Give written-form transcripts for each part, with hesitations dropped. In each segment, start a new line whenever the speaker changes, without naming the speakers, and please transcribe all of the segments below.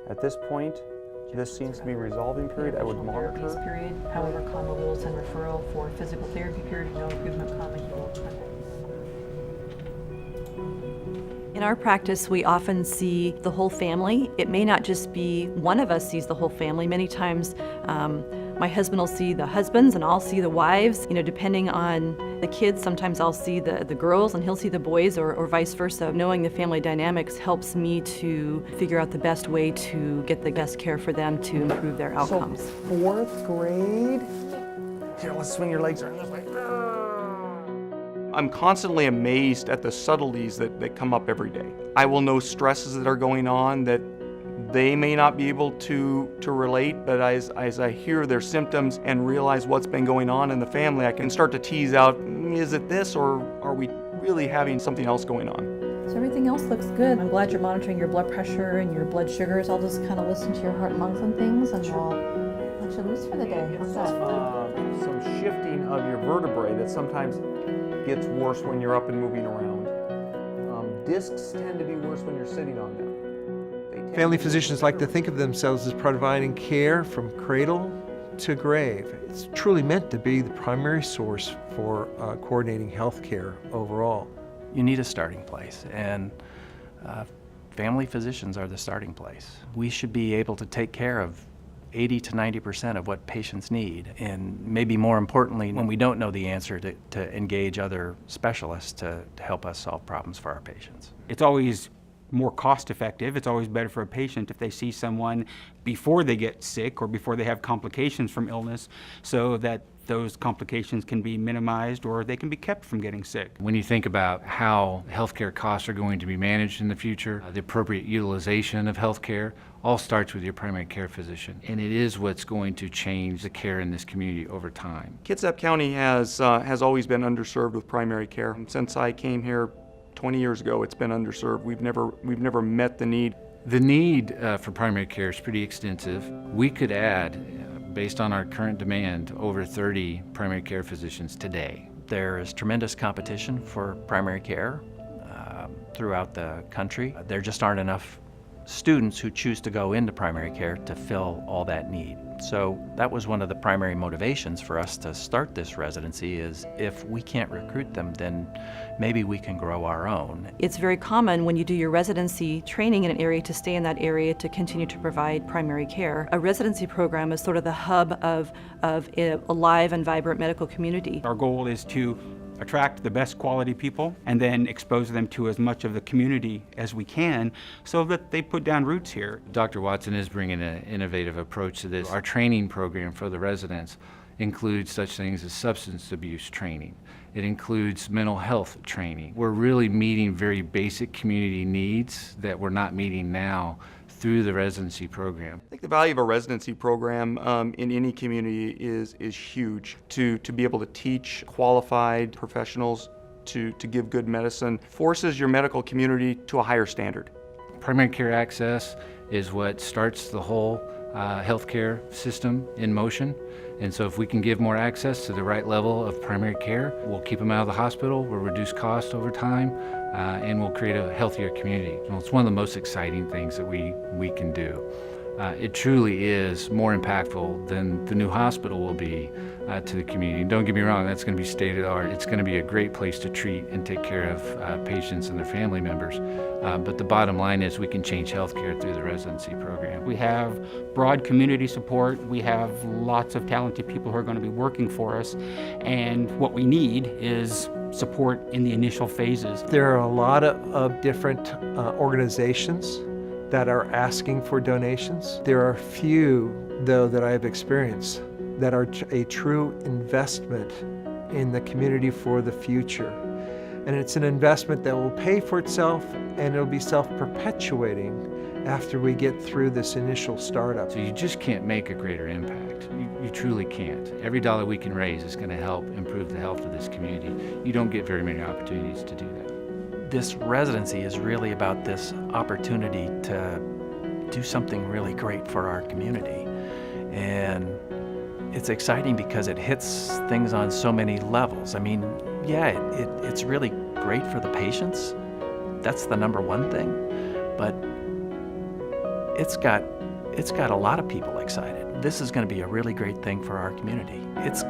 At this point, this seems to be resolving period. I would
Therapies
monitor.
period. However, we will send referral for physical therapy period. No improvement, you will contact.
In our practice, we often see the whole family. It may not just be one of us sees the whole family. Many times, my husband will see the husbands and I'll see the wives. You know, depending on the kids, sometimes I'll see the girls and he'll see the boys or vice versa. Knowing the family dynamics helps me to figure out the best way to get the best care for them to improve their outcomes.
So, fourth grade. Here, let's swing your legs around this way. I'm constantly amazed at the subtleties that come up every day. I will know stresses that are going on that they may not be able to relate, but as I hear their symptoms and realize what's been going on in the family, I can start to tease out, is it this or are we really having something else going on?
So everything else looks good. I'm glad you're monitoring your blood pressure and your blood sugars. I'll just kind of listen to your heart and lungs and things, and we'll let you loose for the day. How's that?
Some shifting of your vertebrae that sometimes gets worse when you're up and moving around. Discs tend to be worse when you're sitting on them.
Family physicians like to think of themselves as providing care from cradle to grave. It's truly meant to be the primary source for coordinating health care overall.
You need a starting place, and family physicians are the starting place. We should be able to take care of 80 to 90% of what patients need, and maybe more importantly, when we don't know the answer, to engage other specialists to help us solve problems for our patients.
It's always more cost effective. It's always better for a patient if they see someone before they get sick or before they have complications from illness, so that those complications can be minimized or they can be kept from getting sick.
When you think about how healthcare costs are going to be managed in the future, the appropriate utilization of healthcare all starts with your primary care physician, and it is what's going to change the care in this community over time.
Kitsap County has always been underserved with primary care. Since I came here 20 years ago, it's been underserved. We've never met the need.
The need for primary care is pretty extensive. We could add, based on our current demand, over 30 primary care physicians today.
There is tremendous competition for primary care throughout the country. There just aren't enough students who choose to go into primary care to fill all that need. So that was one of the primary motivations for us to start this residency, is if we can't recruit them, then maybe we can grow our own.
It's very common when you do your residency training in an area to stay in that area to continue to provide primary care. A residency program is sort of the hub of a live and vibrant medical community.
Our goal is to attract the best quality people and then expose them to as much of the community as we can so that they put down roots here.
Dr. Watson is bringing an innovative approach to this. Our training program for the residents includes such things as substance abuse training. It includes mental health training. We're really meeting very basic community needs that we're not meeting now through the residency program.
I think the value of a residency program in any community is huge. To be able to teach qualified professionals to give good medicine forces your medical community to a higher standard.
Primary care access is what starts the whole healthcare system in motion. And so if we can give more access to the right level of primary care, we'll keep them out of the hospital, we'll reduce costs over time, and we'll create a healthier community. Well, it's one of the most exciting things that we can do. It truly is more impactful than the new hospital will be to the community. And don't get me wrong, that's going to be state of the art. It's going to be a great place to treat and take care of patients and their family members. But the bottom line is we can change healthcare through the residency program.
We have broad community support. We have lots of talented people who are going to be working for us. And what we need is support in the initial phases.
There are a lot of different organizations that are asking for donations. There are few, though, that I have experienced that are a true investment in the community for the future. And it's an investment that will pay for itself, and it'll be self-perpetuating after we get through this initial startup.
So you just can't make a greater impact. You truly can't. Every dollar we can raise is going to help improve the health of this community. You don't get very many opportunities to do that.
This residency is really about this opportunity to do something really great for our community. And it's exciting because it hits things on so many levels. I mean, yeah, it's really great for the patients. That's the number one thing. But it's got a lot of people excited. This is going to be a really great thing for our community. It's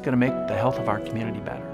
going to make the health of our community better.